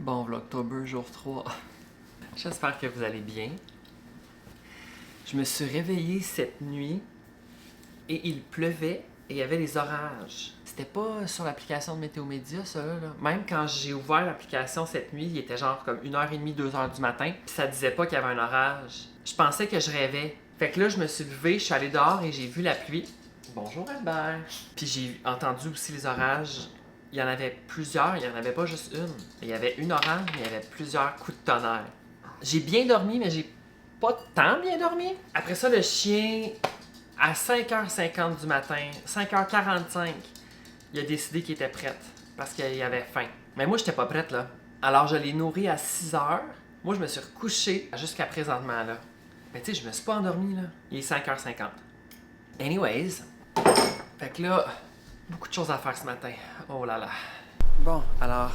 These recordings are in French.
Bon Vlogtober jour 3. J'espère que vous allez bien. Je me suis réveillée cette nuit et il pleuvait et il y avait des orages. C'était pas sur l'application de Météo Média, ça là. Même quand j'ai ouvert l'application cette nuit, il était genre comme 1h30, 2h du matin, puis ça disait pas qu'il y avait un orage. Je pensais que je rêvais. Fait que là, je me suis levée, je suis allée dehors et j'ai vu la pluie. Bonjour Albert. Puis j'ai entendu aussi les orages. Il y en avait plusieurs, il n'y en avait pas juste une. Il y avait une orage, mais il y avait plusieurs coups de tonnerre. J'ai bien dormi, mais j'ai pas tant bien dormi. Après ça, le chien, à 5h50 du matin, 5h45, il a décidé qu'il était prêt parce qu'il avait faim. Mais moi, j'étais pas prête, là. Alors, je l'ai nourri à 6h. Moi, je me suis recouché jusqu'à présentement, là. Mais tu sais, je me suis pas endormi, là. Il est 5h50. Anyways, fait que là, beaucoup de choses à faire ce matin. Oh là là. Bon, alors,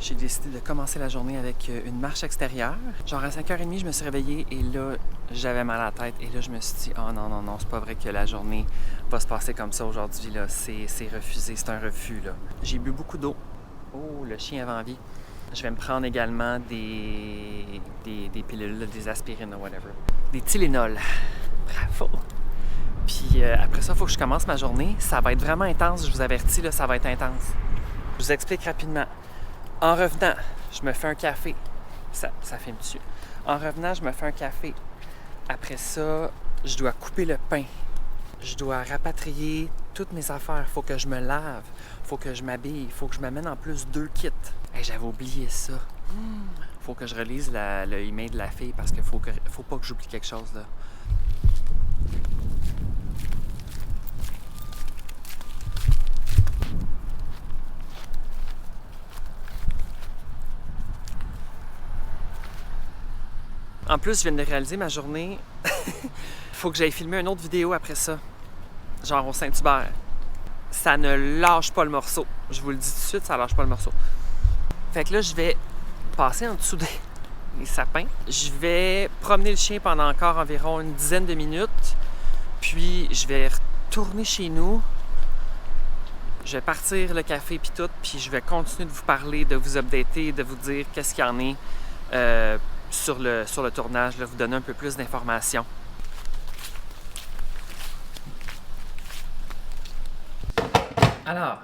j'ai décidé de commencer la journée avec une marche extérieure. Genre à 5h30, je me suis réveillée et là, j'avais mal à la tête. Et là, je me suis dit, oh non, non, non, c'est pas vrai que la journée va se passer comme ça aujourd'hui, là. C'est refusé, c'est un refus, là. J'ai bu beaucoup d'eau. Oh, le chien avait envie. Je vais me prendre également des pilules, des aspirines ou whatever. Des Tylenol. Bravo! Puis après ça, il faut que je commence ma journée. Ça va être vraiment intense, je vous avertis, là, ça va être intense. Je vous explique rapidement. En revenant, je me fais un café. Ça filme dessus. En revenant, je me fais un café. Après ça, je dois couper le pain. Je dois rapatrier toutes mes affaires. Il faut que je me lave. Il faut que je m'habille. Il faut que je m'amène en plus 2 kits. Hey, j'avais oublié ça. Il faut que je relise le email de la fille parce qu'il faut pas que j'oublie quelque chose, là. En plus, je viens de réaliser ma journée. Faut que j'aille filmer une autre vidéo après ça. Genre au Saint-Hubert. Ça ne lâche pas le morceau. Je vous le dis tout de suite, ça lâche pas le morceau. Fait que là, je vais passer en dessous des sapins. Je vais promener le chien pendant encore environ une dizaine de minutes. Puis, je vais retourner chez nous. Je vais partir le café puis tout. Puis, je vais continuer de vous parler, de vous updater, de vous dire qu'est-ce qu'il y en est. Sur le tournage, là, vous donner un peu plus d'informations. Alors,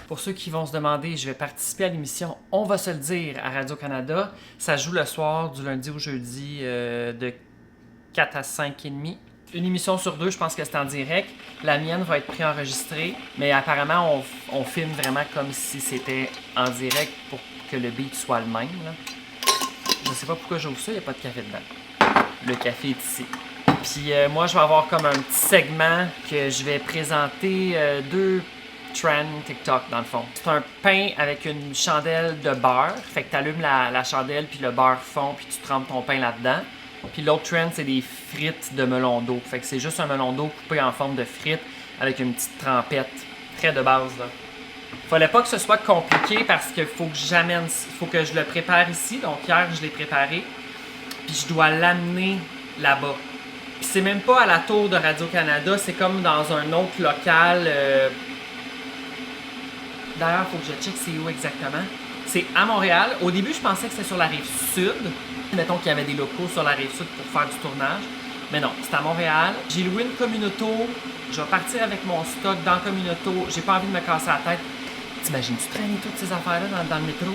pour ceux qui vont se demander, je vais participer à l'émission On va se le dire à Radio-Canada. Ça joue le soir du lundi au jeudi de 4 à 5h30. Une émission sur 2, je pense que c'est en direct. La mienne va être préenregistrée, mais apparemment, on filme vraiment comme si c'était en direct pour que le beat soit le même, là. Je sais pas pourquoi j'ouvre ça, il n'y a pas de café dedans. Le café est ici. Puis moi, je vais avoir comme un petit segment que je vais présenter 2 trends TikTok dans le fond. C'est un pain avec une chandelle de beurre. Fait que tu allumes la chandelle, puis le beurre fond, puis tu trempes ton pain là-dedans. Puis l'autre trend, c'est des frites de melon d'eau. Fait que c'est juste un melon d'eau coupé en forme de frites avec une petite trempette. Très de base, là. Fallait pas que ce soit compliqué parce qu'il faut que je le prépare ici. Donc hier, je l'ai préparé. Puis je dois l'amener là-bas. Puis c'est même pas à la tour de Radio-Canada, c'est comme dans un autre local. D'ailleurs, il faut que je check c'est où exactement. C'est à Montréal. Au début, je pensais que c'était sur la rive sud. Mettons qu'il y avait des locaux sur la rive sud pour faire du tournage. Mais non, c'est à Montréal. J'ai loué une communauto. Je vais partir avec mon stock dans la communauto. J'ai pas envie de me casser la tête. T'imagines-tu traîner toutes ces affaires-là dans le métro?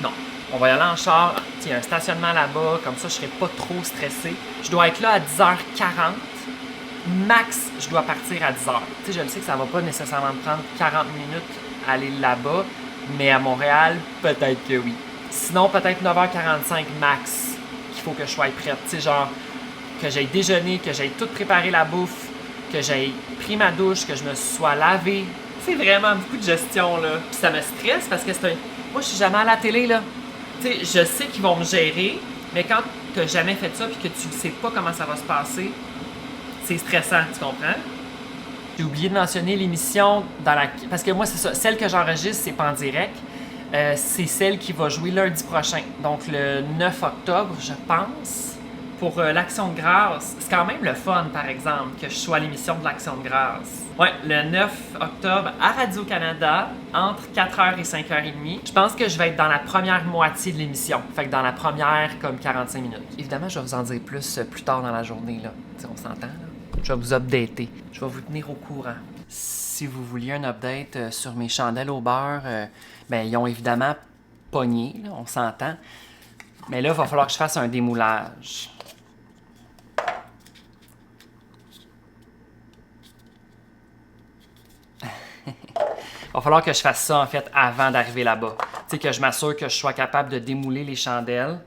Non. On va y aller en char. Il y a un stationnement là-bas. Comme ça, je serai pas trop stressé. Je dois être là à 10h40. Max, je dois partir à 10h. Tu sais, je le sais que ça va pas nécessairement me prendre 40 minutes à aller là-bas. Mais à Montréal, peut-être que oui. Sinon, peut-être 9h45 max qu'il faut que je sois prête. Tu sais, genre, que j'aille déjeuner, que j'aille tout préparer la bouffe, que j'aille pris ma douche, que je me sois lavé. C'est vraiment beaucoup de gestion, là. Puis ça me stresse parce que moi, je suis jamais à la télé, là. Tu sais, je sais qu'ils vont me gérer, mais quand t'as jamais fait ça puis que tu ne sais pas comment ça va se passer, c'est stressant, tu comprends? J'ai oublié de mentionner l'émission parce que moi, c'est ça. Celle que j'enregistre, c'est pas en direct. C'est celle qui va jouer lundi prochain. Donc, le 9 octobre, je pense pour l'Action de grâce. C'est quand même le fun, par exemple, que je sois à l'émission de l'Action de grâce. Ouais, le 9 octobre à Radio-Canada, entre 4h et 5h30. Je pense que je vais être dans la première moitié de l'émission. Fait que dans la première, comme 45 minutes. Évidemment, je vais vous en dire plus tard dans la journée, là. T'sais, on s'entend, là? Je vais vous updater. Je vais vous tenir au courant. Si vous vouliez un update sur mes chandelles au beurre, ben, ils ont évidemment pogné, là, on s'entend. Mais là, il va falloir que je fasse un démoulage. Il va falloir que je fasse ça, en fait, avant d'arriver là-bas. Tu sais, que je m'assure que je sois capable de démouler les chandelles.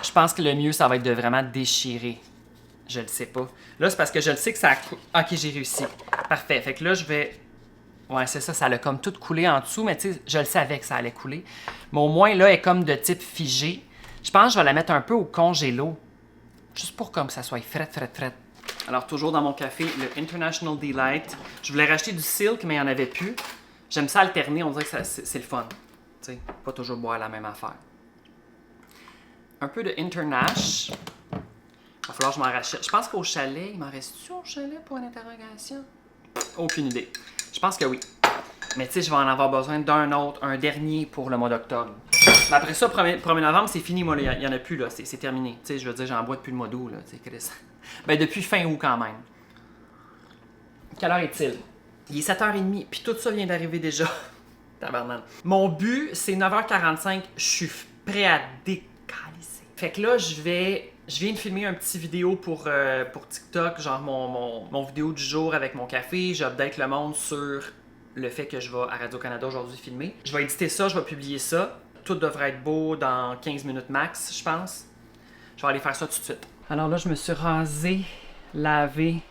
Je pense que le mieux, ça va être de vraiment déchirer. Je le sais pas. Là, c'est parce que je le sais que ça a... OK, j'ai réussi. Parfait. Fait que là, je vais... Ouais, c'est ça, ça a comme tout coulé en dessous, mais tu sais, je le savais que ça allait couler. Mais au moins, là, elle est comme de type figé. Je pense que je vais la mettre un peu au congélo. Juste pour comme ça soit fret. Alors, toujours dans mon café, le International Delight. Je voulais racheter du Silk, mais il n'y en avait plus. J'aime ça alterner, on dirait que c'est le fun. Tu sais, pas toujours boire la même affaire. Un peu de Internash. Il va falloir que je m'en rachète. Je pense qu'au chalet, il m'en reste-tu au chalet pour une interrogation? Aucune idée. Je pense que oui. Mais tu sais, je vais en avoir besoin d'un autre, un dernier pour le mois d'octobre. Mais après ça, 1er novembre, c'est fini, moi, il n'y en a plus, là. C'est terminé. Tu sais, je veux dire, j'en bois depuis le mois d'août, là. Tu sais, Chris. Ben, depuis fin août, quand même. Quelle heure est-il? Il est 7h30, puis tout ça vient d'arriver déjà. Tabarnak. Mon but, c'est 9h45. Je suis prêt à décalisser. Fait que là, je viens de filmer un petit vidéo pour TikTok, genre mon vidéo du jour avec mon café. J'update le monde sur le fait que je vais à Radio-Canada aujourd'hui filmer. Je vais éditer ça, je vais publier ça. Tout devrait être beau dans 15 minutes max, je pense. Je vais aller faire ça tout de suite. Alors là, je me suis rasé, lavé,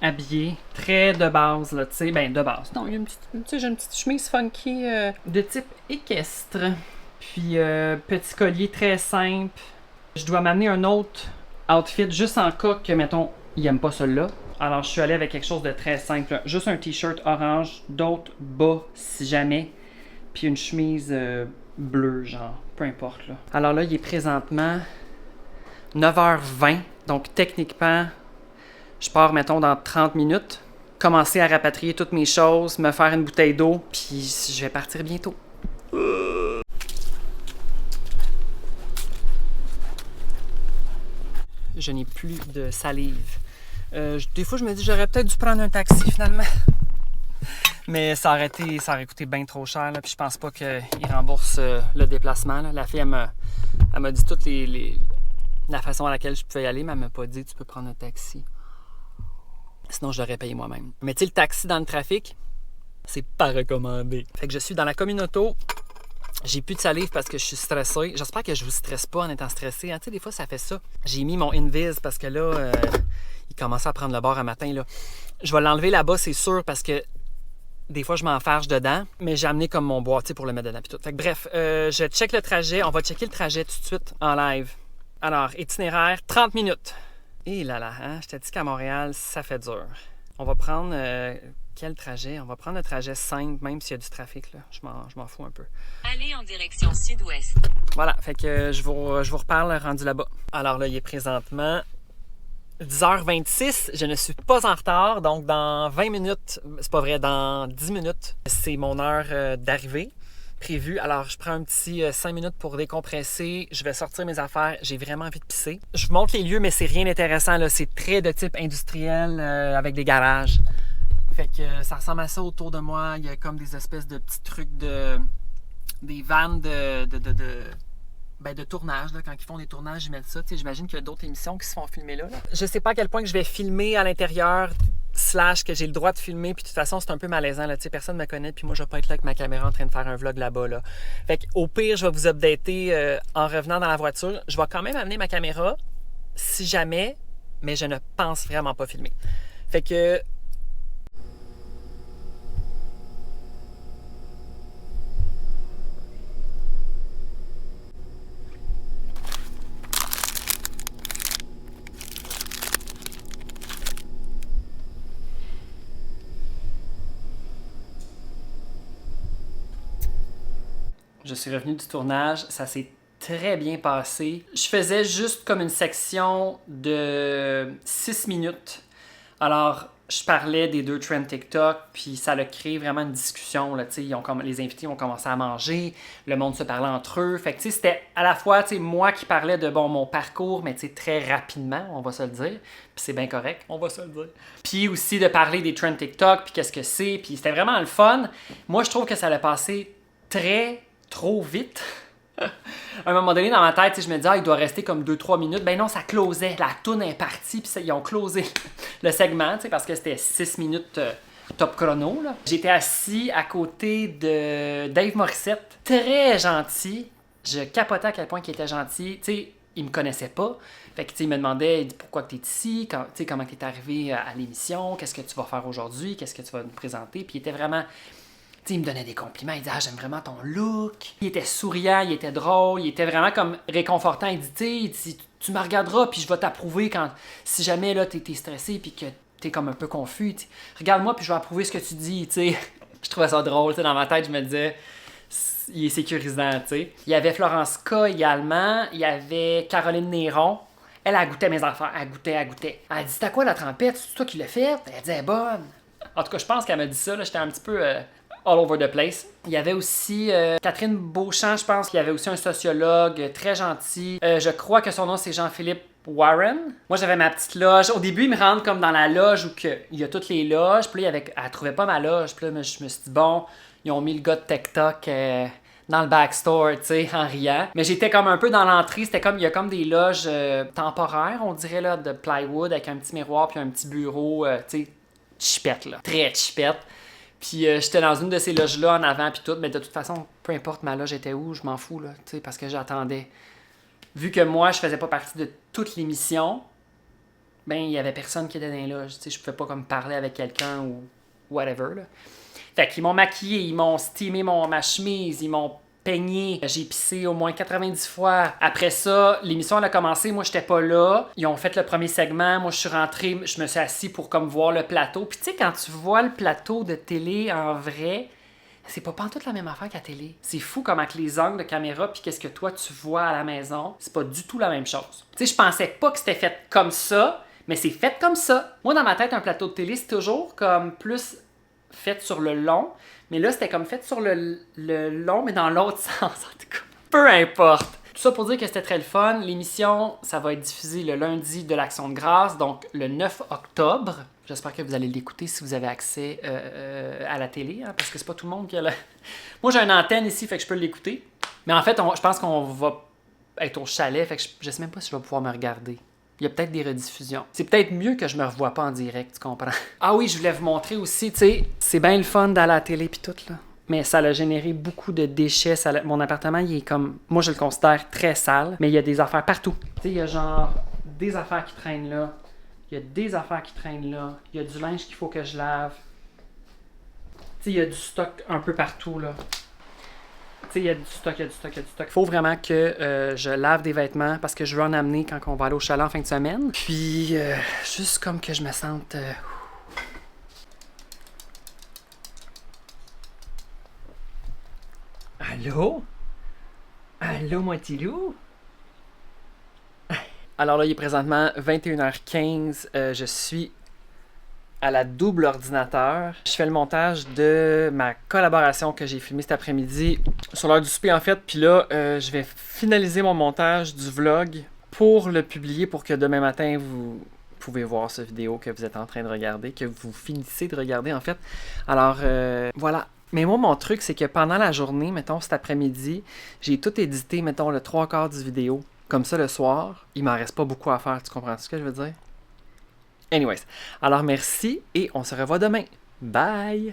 habillé. Très de base, là, tu sais. Ben, de base. Non, il y a une petite, tu sais, j'ai une petite chemise funky de type équestre. Puis, petit collier très simple. Je dois m'amener un autre outfit juste en cas que, mettons, il aime pas celui-là. Alors, je suis allé avec quelque chose de très simple. Juste un t-shirt orange, d'autres bas si jamais. Puis une chemise bleue, genre. Peu importe, là. Alors là, il est présentement 9h20. Donc, techniquement, je pars, mettons, dans 30 minutes. Commencer à rapatrier toutes mes choses, me faire une bouteille d'eau, puis je vais partir bientôt. Je n'ai plus de salive. Des fois, je me dis j'aurais peut-être dû prendre un taxi finalement. Mais ça aurait coûté bien trop cher. Là, puis je pense pas qu'il rembourse le déplacement. Là. La fille, elle m'a dit toute la façon à laquelle je pouvais y aller, mais elle m'a pas dit tu peux prendre un taxi. Sinon, je l'aurais payé moi-même. Mais tu sais, le taxi dans le trafic, c'est pas recommandé. Fait que je suis dans la communauté. J'ai plus de salive parce que je suis stressé. J'espère que je vous stresse pas en étant stressé. Hein? Tu sais, des fois, ça fait ça. J'ai mis mon Invis parce que là, il commençait à prendre le bord un matin. Là. Je vais l'enlever là-bas, c'est sûr, parce que des fois, je m'enfarge dedans. Mais j'ai amené comme mon boîtier pour le mettre dedans. Puis tout. Fait que, bref, je check le trajet. On va checker le trajet tout de suite en live. Alors, itinéraire, 30 minutes. Et là là, hein? Je t'ai dit qu'à Montréal, ça fait dur. On va prendre... quel trajet? On va prendre le trajet simple, même s'il y a du trafic. Là. Je m'en fous un peu. Allez en direction sud-ouest. Voilà, fait que je vous reparle rendu là-bas. Alors là, il est présentement 10h26. Je ne suis pas en retard, donc dans 20 minutes, c'est pas vrai, dans 10 minutes, c'est mon heure d'arrivée prévue. Alors, je prends un petit 5 minutes pour décompresser. Je vais sortir mes affaires. J'ai vraiment envie de pisser. Je vous montre les lieux, mais c'est rien d'intéressant. Là. C'est très de type industriel avec des garages. Fait que ça ressemble à ça autour de moi. Il y a comme des espèces de petits trucs des vannes de tournage. Là. Quand ils font des tournages, ils mettent ça. J'imagine qu'il y a d'autres émissions qui se font filmer là. Je sais pas à quel point que je vais filmer à l'intérieur / que j'ai le droit de filmer. Puis de toute façon, c'est un peu malaisant. Là. Personne ne me connaît. Puis moi, je vais pas être là avec ma caméra en train de faire un vlog là-bas. Là. Fait que, au pire, je vais vous updater en revenant dans la voiture. Je vais quand même amener ma caméra si jamais, mais je ne pense vraiment pas filmer. Fait que... Je suis revenu du tournage, ça s'est très bien passé. Je faisais juste comme une section de 6 minutes. Alors, je parlais des 2 trends TikTok, puis ça a créé vraiment une discussion. Là, les invités ont commencé à manger, le monde se parlait entre eux. Fait que c'était à la fois moi qui parlais de mon parcours, mais très rapidement, on va se le dire. Puis c'est bien correct, on va se le dire. Puis aussi de parler des trends TikTok, puis qu'est-ce que c'est. Puis c'était vraiment le fun. Moi, je trouve que ça allait passer trop vite. À un moment donné, dans ma tête, je me disais, il doit rester comme 2-3 minutes. Ben non, ça closait. La toune est partie, puis ils ont closé le segment, parce que c'était 6 minutes top chrono. J'étais assis à côté de Dave Morissette, très gentil. Je capotais à quel point il était gentil. Il me connaissait pas. Fait que, il me demandait pourquoi tu es ici, comment tu es arrivé à l'émission, qu'est-ce que tu vas faire aujourd'hui, qu'est-ce que tu vas nous présenter. Puis il était vraiment... il me donnait des compliments, il disait « j'aime vraiment ton look ». Il était souriant, il était drôle, il était vraiment comme réconfortant. Il dit « tu me regarderas, puis je vais t'approuver si jamais là, t'es stressé, puis que t'es comme un peu confus. Regarde-moi, puis je vais approuver ce que tu dis. » Je trouvais ça drôle. Dans ma tête, je me disais « il est sécurisant. » Il y avait Florence K également, il y avait Caroline Néron. Elle goûtait mes affaires, elle goûtait. Elle a dit « t'as quoi la trempette? C'est toi qui l'as faite? » Elle dit « elle est bonne. » En tout cas, je pense qu'elle m'a dit ça. J'étais un petit peu... all over the place. Il y avait aussi Catherine Beauchamp, je pense. Il y avait aussi un sociologue très gentil. Je crois que son nom, c'est Jean-Philippe Warren. Moi, j'avais ma petite loge. Au début, ils me rendent comme dans la loge où il y a toutes les loges. Puis là, elle trouvait pas ma loge. Puis là, je me suis dit, bon, ils ont mis le gars de TikTok dans le backstore, en riant. Mais j'étais comme un peu dans l'entrée. Il y a comme des loges temporaires, on dirait, là, de plywood avec un petit miroir puis un petit bureau, chipette, là. Très chipette. Puis j'étais dans une de ces loges-là en avant puis tout, mais de toute façon, peu importe ma loge était où, je m'en fous, là, parce que j'attendais. Vu que moi, je faisais pas partie de toute l'émission, ben il y avait personne qui était dans les loges, je pouvais pas comme parler avec quelqu'un ou whatever, là. Fait qu'ils m'ont maquillé, ils m'ont steamé ma chemise, ils m'ont peigné, j'ai pissé au moins 90 fois. Après ça, l'émission elle a commencé, moi j'étais pas là. Ils ont fait le premier segment, moi je suis rentré, je me suis assis pour comme voir le plateau. Puis quand tu vois le plateau de télé en vrai, c'est pas pantoute la même affaire qu'à télé. C'est fou comment que les angles de caméra puis qu'est-ce que toi tu vois à la maison, c'est pas du tout la même chose. Je pensais pas que c'était fait comme ça, mais c'est fait comme ça. Moi dans ma tête, un plateau de télé, c'est toujours comme plus fait sur le long. Mais là, c'était comme fait sur le long, mais dans l'autre sens, en tout cas. Peu importe. Tout ça pour dire que c'était très le fun. L'émission, ça va être diffusé le lundi de l'Action de grâce, donc le 9 octobre. J'espère que vous allez l'écouter si vous avez accès à la télé, parce que c'est pas tout le monde qui a la... Moi, j'ai une antenne ici, fait que je peux l'écouter. Mais en fait, je pense qu'on va être au chalet, fait que je sais même pas si je vais pouvoir me regarder. Il y a peut-être des rediffusions. C'est peut-être mieux que je me revoie pas en direct, tu comprends? Ah oui, je voulais vous montrer aussi, c'est bien le fun d'aller à la télé pis tout, là. Mais ça a généré beaucoup de déchets. Mon appartement, il est comme... Moi, je le considère très sale, mais il y a des affaires partout. Il y a genre des affaires qui traînent là. Il y a des affaires qui traînent là. Il y a du linge qu'il faut que je lave. Il y a du stock un peu partout, là. Il y a du stock. Il faut vraiment que je lave des vêtements parce que je veux en amener quand on va aller au chalet en fin de semaine. Puis, juste comme que je me sente... Allô? Allô, mon petit loup? Alors là, il est présentement 21h15. Je suis à la double ordinateur. Je fais le montage de ma collaboration que j'ai filmée cet après-midi sur l'heure du souper, en fait. Puis là, je vais finaliser mon montage du vlog pour le publier pour que demain matin, vous pouvez voir cette vidéo que vous êtes en train de regarder, que vous finissez de regarder, en fait. Alors, voilà. Mais moi, mon truc, c'est que pendant la journée, mettons cet après-midi, j'ai tout édité, mettons, le 3/4 du vidéo. Comme ça, le soir, il m'en reste pas beaucoup à faire. Tu comprends ce que je veux dire? Anyways, alors merci et on se revoit demain. Bye!